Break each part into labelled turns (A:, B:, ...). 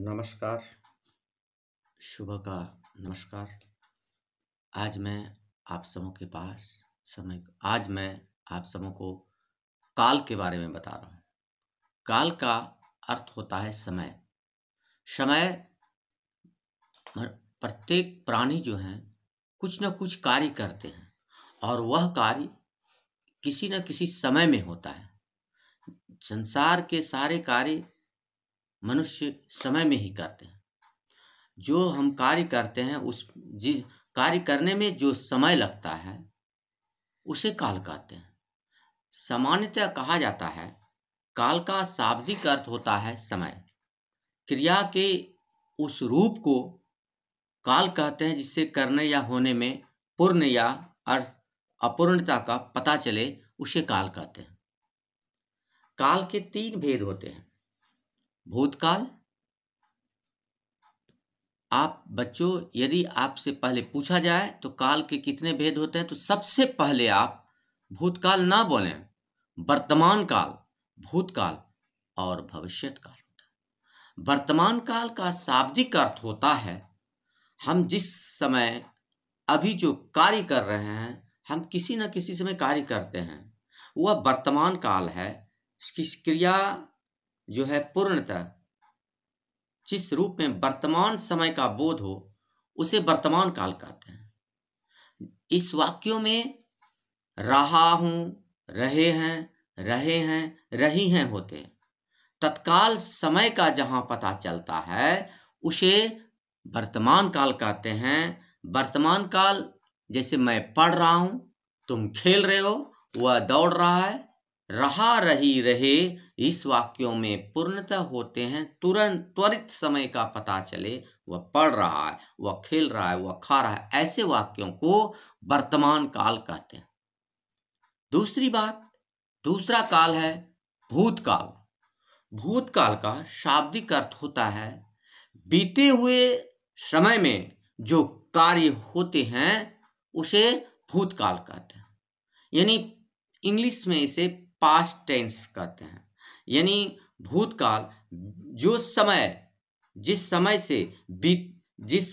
A: नमस्कार, सुबह का नमस्कार। आज मैं आप सबों के पास समय आज मैं आप सबों को काल के बारे में बता रहा हूँ। काल का अर्थ होता है समय। समय प्रत्येक प्राणी जो हैं कुछ न कुछ कार्य करते हैं और वह कार्य किसी न किसी समय में होता है। संसार के सारे कार्य मनुष्य समय में ही करते हैं। जो हम कार्य करते हैं उस जिस कार्य करने में जो समय लगता है उसे काल कहते हैं। सामान्यतः कहा जाता है काल का शाब्दिक अर्थ होता है समय। क्रिया के उस रूप को काल कहते हैं जिससे करने या होने में पूर्ण या अर्थ अपूर्णता का पता चले, उसे काल कहते हैं। काल के 3 भेद होते हैं। भूतकाल। आप बच्चों, यदि आपसे पहले पूछा जाए तो काल के कितने भेद होते हैं, तो सबसे पहले आप भूतकाल ना बोलें, वर्तमान काल, भूतकाल और भविष्यत काल होता है। वर्तमान काल का शाब्दिक अर्थ होता है हम जिस समय अभी जो कार्य कर रहे हैं, हम किसी न किसी समय कार्य करते हैं, वह वर्तमान काल है। किस क्रिया जो है पूर्णतः जिस रूप में वर्तमान समय का बोध हो उसे वर्तमान काल कहते हैं। इस वाक्यों में रहा हूं, रहे हैं, रही हैं होते हैं। तत्काल समय का जहां पता चलता है उसे वर्तमान काल कहते हैं। वर्तमान काल जैसे मैं पढ़ रहा हूं, तुम खेल रहे हो, वह दौड़ रहा है, रहा रही रहे, इस वाक्यों में पूर्णतः होते हैं। तुरंत त्वरित समय का पता चले, वह पढ़ रहा है, वह खेल रहा है, वह खा रहा है, ऐसे वाक्यों को वर्तमान काल कहते हैं। दूसरी बात, दूसरा काल है भूतकाल। भूतकाल का शाब्दिक अर्थ होता है बीते हुए समय में जो कार्य होते हैं उसे भूतकाल कहते हैं। यानी इंग्लिश में इसे पास्ट टेंस कहते हैं। यानी भूतकाल जो समय, जिस समय से जिस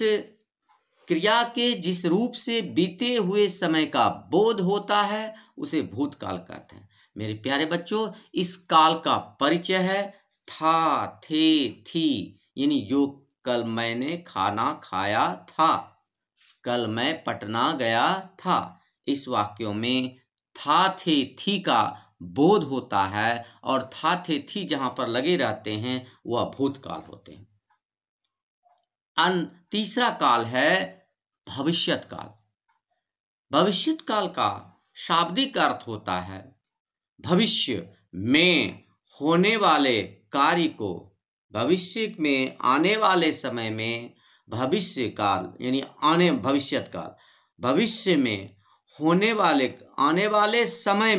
A: क्रिया के जिस रूप से बीते हुए समय का बोध होता है उसे भूतकाल कहते हैं। मेरे प्यारे बच्चों, इस काल का परिचय है था, थे, थी। यानी जो कल मैंने खाना खाया था, कल मैं पटना गया था, इस वाक्यों में था, थे, थी का बोध होता है और था, थे, थी जहां पर लगे रहते हैं वह भूतकाल होते हैं। तीसरा काल है भविष्यत काल। भविष्यत काल का शाब्दिक अर्थ होता है भविष्य में होने वाले कार्य को, भविष्य में आने वाले समय में, भविष्य काल यानी भविष्यत काल, भविष्य में होने वाले, आने वाले समय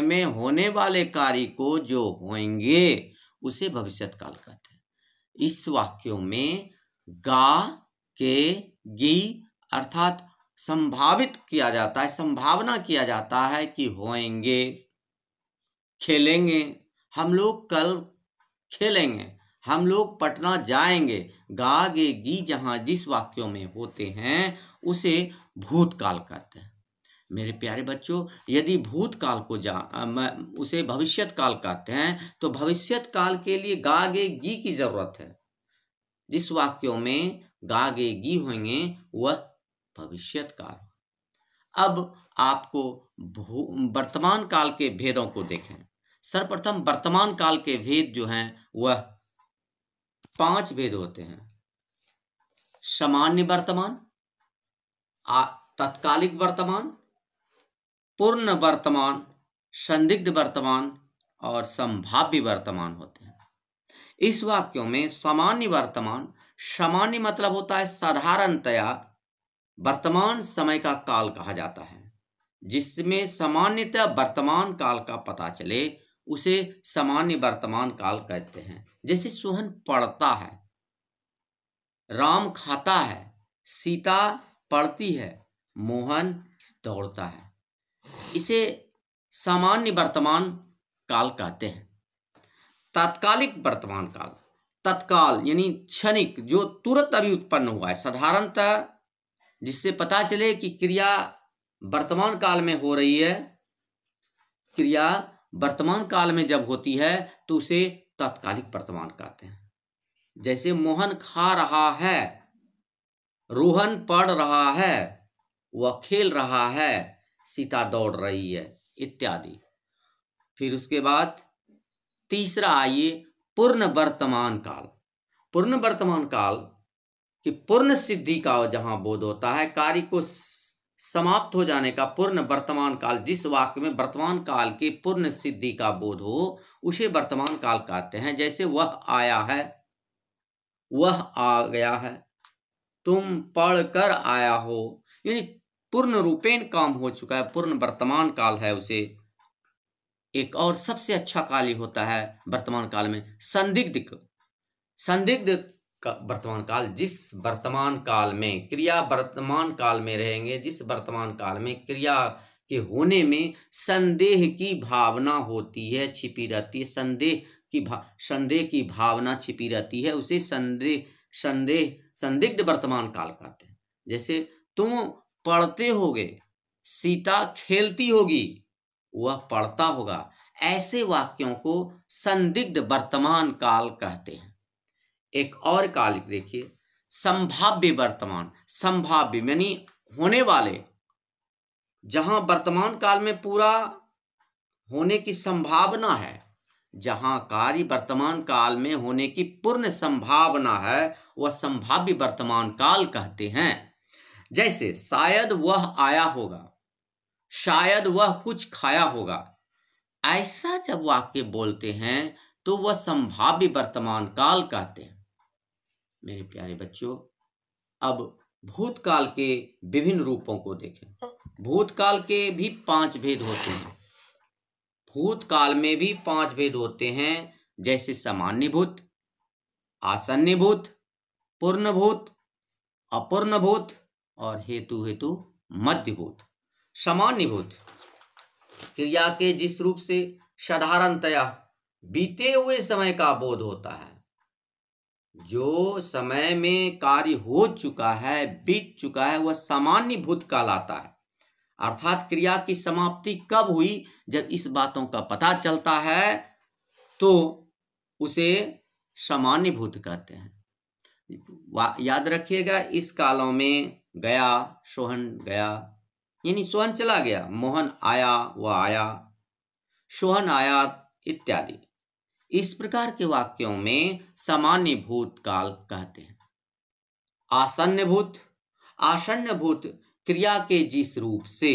A: में होने वाले कार्य को जो होंगे उसे भविष्यत काल कहते हैं। इस वाक्यों में गा के गी अर्थात संभावित किया जाता है, संभावना किया जाता है कि होएंगे, खेलेंगे, हम लोग कल खेलेंगे, हम लोग पटना जाएंगे। गा गे गी जहां जिस वाक्यों में होते हैं उसे भूतकाल कहते हैं। मेरे प्यारे बच्चों, यदि भूतकाल को उसे भविष्यत काल कहते हैं तो भविष्यत काल के लिए गा गे गी की जरूरत है। जिस वाक्यों में गा गे गी होंगे वह भविष्यत काल। अब आपको वर्तमान काल के भेदों को देखें। सर्वप्रथम वर्तमान काल के भेद जो हैं वह 5 भेद होते हैं। सामान्य वर्तमान, तत्कालिक वर्तमान, पूर्ण वर्तमान, संदिग्ध वर्तमान और संभाव्य वर्तमान होते हैं। इस वाक्यों में सामान्य वर्तमान, सामान्य मतलब होता है साधारणतया वर्तमान समय का काल कहा जाता है। जिसमें सामान्यतः वर्तमान काल का पता चले उसे सामान्य वर्तमान काल कहते हैं। जैसे सोहन पढ़ता है, राम खाता है, सीता पढ़ती है, मोहन दौड़ता है, इसे सामान्य वर्तमान काल कहते हैं। तात्कालिक वर्तमान काल, तत्काल यानी क्षणिक, जो तुरंत अभी उत्पन्न हुआ है, साधारणतः जिससे पता चले कि क्रिया वर्तमान काल में हो रही है। क्रिया वर्तमान काल में जब होती है तो उसे तात्कालिक वर्तमान कहते हैं। जैसे मोहन खा रहा है, रोहन पढ़ रहा है, वह खेल रहा है, सीता दौड़ रही है, इत्यादि। फिर उसके बाद तीसरा आइए पूर्ण वर्तमान काल। पूर्ण वर्तमान काल कि पूर्ण सिद्धि का जहां बोध होता है, कार्य को समाप्त हो जाने का पूर्ण वर्तमान काल, जिस वाक्य में वर्तमान काल के पूर्ण सिद्धि का बोध हो उसे वर्तमान काल कहते हैं। जैसे वह आया है, वह आ गया है, तुम पढ़कर आया हो, यानी पूर्ण रूपेण काम हो चुका है, पूर्ण वर्तमान काल है उसे। एक और सबसे अच्छा काल होता है वर्तमान काल में संदिग्ध। संदिग्ध का वर्तमान काल, जिस वर्तमान काल में क्रिया वर्तमान काल में रहेंगे, जिस वर्तमान काल में क्रिया के होने में संदेह की भावना होती है, छिपी रहती है, संदेह की भावना छिपी रहती है, उसे संदिग्ध वर्तमान काल कहते हैं। जैसे तुम पढ़ते होगे, सीता खेलती होगी, वह पढ़ता होगा, ऐसे वाक्यों को संदिग्ध वर्तमान काल कहते हैं। एक और काल देखिए संभाव्य वर्तमान। संभाव्य यानी होने वाले, जहां वर्तमान काल में पूरा होने की संभावना है, जहां कार्य वर्तमान काल में होने की पूर्ण संभावना है, वह संभाव्य वर्तमान काल कहते हैं। जैसे शायद वह आया होगा, शायद वह कुछ खाया होगा, ऐसा जब वाक्य बोलते हैं तो वह संभाव्य वर्तमान काल कहते हैं। मेरे प्यारे बच्चों, अब भूतकाल के विभिन्न रूपों को देखें। भूतकाल के भी 5 भेद होते हैं। भूतकाल में भी 5 भेद होते हैं, जैसे सामान्यभूत, आसन्नभूत, पूर्णभूत, अपूर्णभूत और हेतु मध्यभूत। सामान्यभूत क्रिया के जिस रूप से साधारणतया बीते हुए समय का बोध होता है, जो समय में कार्य हो चुका है, बीत चुका है, वह सामान्य भूत कहलाता है। अर्थात क्रिया की समाप्ति कब हुई, जब इस बातों का पता चलता है तो उसे सामान्य भूत कहते हैं। याद रखिएगा, इस कालों में गया, सोहन गया, यानी सोहन चला गया, मोहन आया, वह आया, सोहन आया, इत्यादि। इस प्रकार के वाक्यों में सामान्य भूतकाल कहते हैं। आसन्न भूत। आसन्न भूत क्रिया के जिस रूप से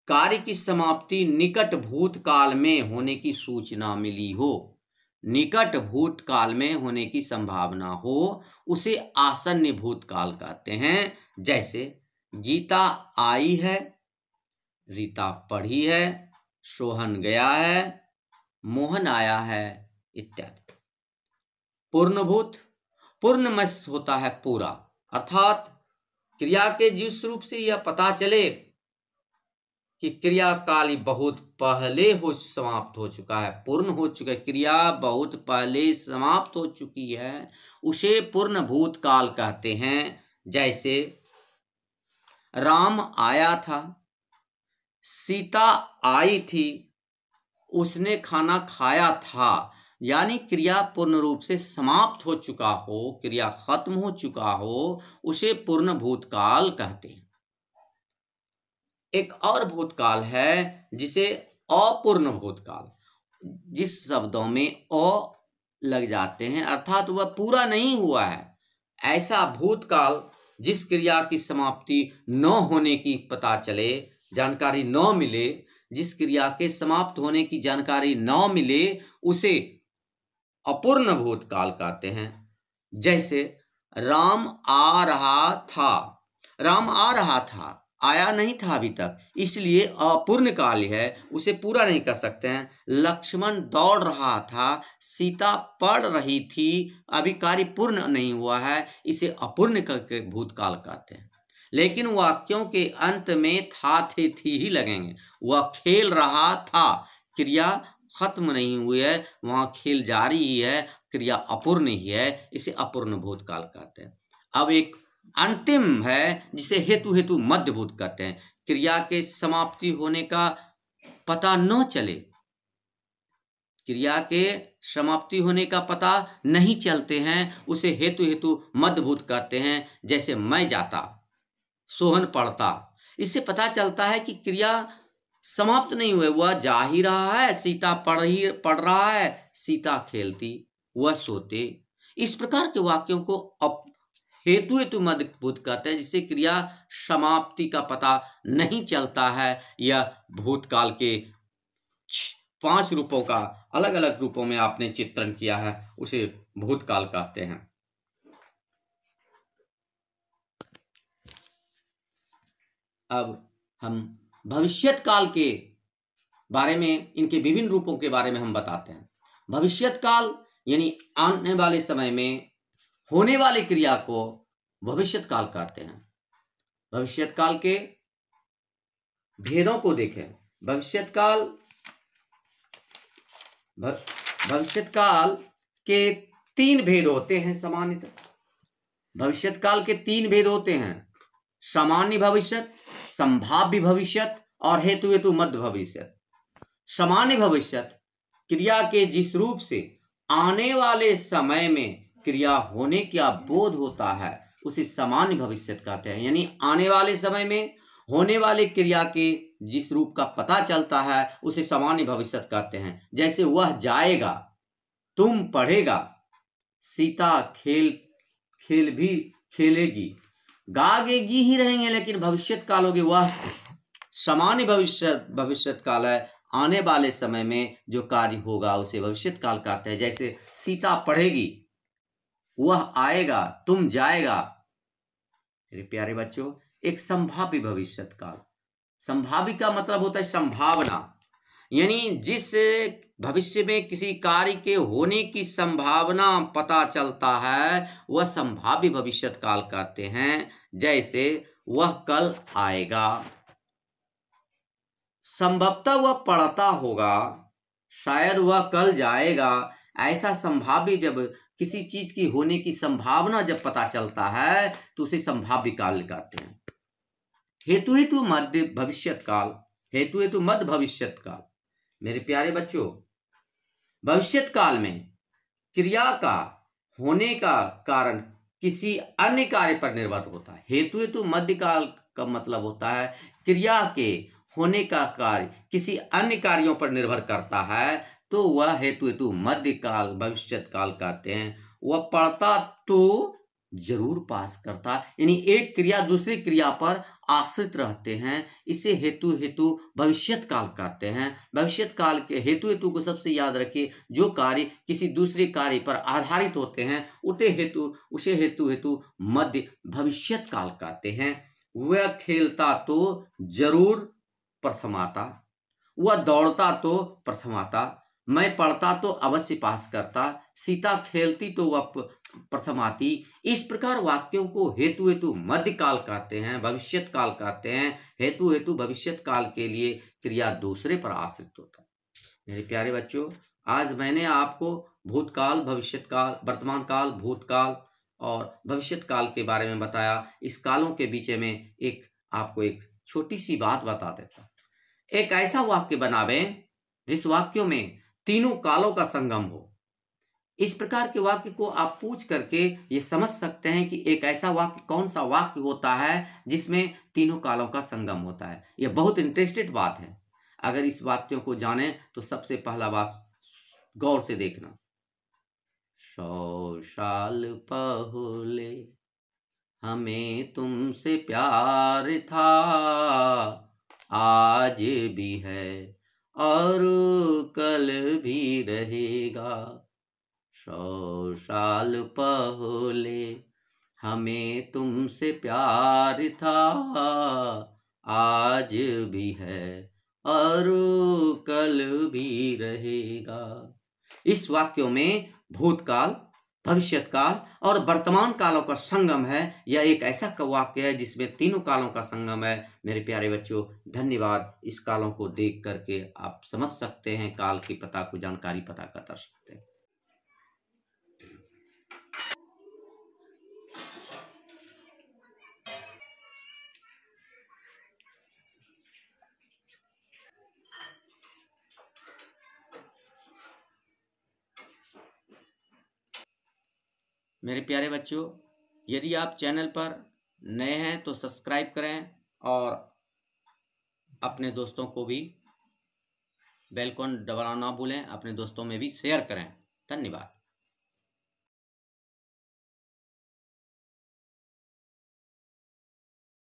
A: कार्य की समाप्ति निकट भूतकाल में होने की सूचना मिली हो, निकट भूतकाल में होने की संभावना हो, उसे आसन्न भूतकाल कहते हैं। जैसे गीता आई है, रीता पढ़ी है, सोहन गया है, मोहन आया है, इत्यादि। पूर्णभूत। पूर्णमस होता है पूरा, अर्थात क्रिया के जिस रूप से यह पता चले कि क्रिया काल बहुत पहले समाप्त हो चुका है, पूर्ण हो चुका है, क्रिया बहुत पहले समाप्त हो चुकी है, उसे पूर्ण भूतकाल कहते हैं। जैसे राम आया था, सीता आई थी, उसने खाना खाया था, यानी क्रिया पूर्ण रूप से समाप्त हो चुका हो, क्रिया खत्म हो चुका हो, उसे पूर्ण भूतकाल कहते हैं। एक और भूतकाल है जिसे अपूर्ण भूतकाल, जिस शब्दों में अ लग जाते हैं, अर्थात वह पूरा नहीं हुआ है, ऐसा भूतकाल जिस क्रिया की समाप्ति न होने की पता चले, जानकारी न मिले, जिस क्रिया के समाप्त होने की जानकारी न मिले, उसे अपूर्ण भूतकाल कहते हैं। जैसे राम आ रहा था, राम आ रहा था, आया नहीं था अभी तक, इसलिए अपूर्ण काल है, उसे पूरा नहीं कर सकते हैं। लक्ष्मण दौड़ रहा था, सीता पढ़ रही थी, अभी कार्य पूर्ण नहीं हुआ है, इसे अपूर्ण भूतकाल कहते हैं। लेकिन वाक्यों के अंत में था, थे, थी ही लगेंगे। वह खेल रहा था, क्रिया खत्म नहीं हुई है, वहां खेल जारी ही है, क्रिया अपूर्ण ही है, इसे अपूर्ण भूतकाल कहते हैं। अब एक अंतिम है जिसे हेतु हेतु मध्य भूत कहते हैं। क्रिया के समाप्ति होने का पता न चले, क्रिया के समाप्ति होने का पता नहीं चलते हैं, उसे हेतु हेतु मध्य भूत कहते हैं। जैसे मैं जाता, सोहन पढ़ता, इससे पता चलता है कि क्रिया समाप्त नहीं हुए, वह जा ही रहा है, सीता पढ़ रहा है, सीता खेलती, वह सोते। इस प्रकार के वाक्यों को हेतु हेतु मध्य भूत कहते हैं, जिससे क्रिया समाप्ति का पता नहीं चलता है। यह भूतकाल के 5 रूपों का अलग अलग रूपों में आपने चित्रण किया है, उसे भूतकाल कहते हैं। अब हम भविष्यत काल के बारे में, इनके विभिन्न रूपों के बारे में हम बताते हैं। भविष्यत काल यानी आने वाले समय में होने वाली क्रिया को भविष्यत काल कहते हैं। भविष्यत काल के भेदों को देखें। भविष्यत काल के 3 भेद होते हैं सामान्यतः। भविष्यत काल के 3 भेद होते हैं: सामान्य भविष्यत, संभाव्य भविष्यत और हेतु हेतु मध्य भविष्यत। सामान्य भविष्यत क्रिया के जिस रूप से आने वाले समय में क्रिया होने का बोध होता है, उसे सामान्य भविष्यत कहते हैं। यानी आने वाले समय में होने वाले क्रिया के जिस रूप का पता चलता है, उसे सामान्य भविष्यत कहते हैं। जैसे वह जाएगा, तुम पढ़ेगा, सीता खेल भी खेलेगी, गागेगी ही रहेंगे, लेकिन भविष्यत काल होगी, वह सामान्य भविष्यत काल है। आने वाले समय में जो कार्य होगा उसे भविष्यत काल कहते हैं। जैसे सीता पढ़ेगी, वह आएगा, तुम जाएगा। मेरे प्यारे बच्चों, एक संभाव्य भविष्यत काल। संभाव्य का मतलब होता है संभावना, यानी जिस भविष्य में किसी कार्य के होने की संभावना पता चलता है, वह संभाव्य भविष्यत काल कहते हैं। जैसे वह कल आएगा, संभवतः वह पढ़ता होगा, शायद वह कल जाएगा। ऐसा संभाव्य, जब किसी चीज की होने की संभावना जब पता चलता है तो उसे संभाव्य काल कहते हैं। हेतु हेतु मध्य भविष्यत काल। हेतु हेतु मध्य भविष्यत काल। मेरे प्यारे बच्चों, भविष्यत काल में क्रिया का होने का कारण किसी अन्य कार्य पर निर्भर होता है। हेतु हेतु मध्य काल का मतलब होता है क्रिया के होने का कार्य किसी अन्य कार्यों पर निर्भर करता है, तो वह हेतु हेतु मध्य काल भविष्यत काल कहते हैं। वह पढ़ता तो जरूर पास करता, यानी एक क्रिया दूसरी क्रिया पर आश्रित रहते हैं, इसे हेतु हेतु भविष्यत काल कहते हैं। भविष्यत काल के हेतु हेतु को सबसे याद रखिए, जो कार्य किसी दूसरे कार्य पर आधारित होते हैं उसे हेतु हेतु मध्य भविष्यत काल कहते हैं। वह खेलता तो जरूर प्रथम आता, वह दौड़ता तो प्रथम आता, मैं पढ़ता तो अवश्य पास करता, सीता खेलती तो वह प्रथम आती। इस प्रकार वाक्यों को हेतु हेतु मध्य काल कहते हैं, भविष्यत काल कहते हैं। हेतु हेतु भविष्यत काल के लिए क्रिया दूसरे पर आश्रित होता है। मेरे प्यारे बच्चों, आज मैंने आपको भूतकाल, भविष्यत काल, वर्तमान काल, भूतकाल और भविष्यत काल के बारे में बताया। इस कालों के बीच में आपको एक छोटी सी बात बता देता हूं। एक ऐसा वाक्य बनावें जिस वाक्यों में तीनों कालों का संगम हो। इस प्रकार के वाक्य को आप पूछ करके ये समझ सकते हैं कि एक ऐसा वाक्य कौन सा वाक्य होता है जिसमें तीनों कालों का संगम होता है। यह बहुत इंटरेस्टेड बात है। अगर इस वाक्यों को जाने तो सबसे पहला बात गौर से देखना। 100 साल पहले हमें तुमसे प्यार था, आज भी है और कल भी रहेगा। 100 साल पहले हमें तुमसे प्यार था, आज भी है और कल भी रहेगा। इस वाक्यों में भूतकाल, भविष्यत काल और वर्तमान कालों का संगम है। यह एक ऐसा वाक्य है जिसमें तीनों कालों का संगम है। मेरे प्यारे बच्चों, धन्यवाद। इस कालों को देख करके आप समझ सकते हैं, काल की पता को जानकारी पता कर सकते हैं। मेरे प्यारे बच्चों, यदि आप चैनल पर नए हैं तो सब्सक्राइब करें और अपने दोस्तों को भी बेल आइकन दबाना ना भूलें, अपने दोस्तों में भी शेयर करें। धन्यवाद।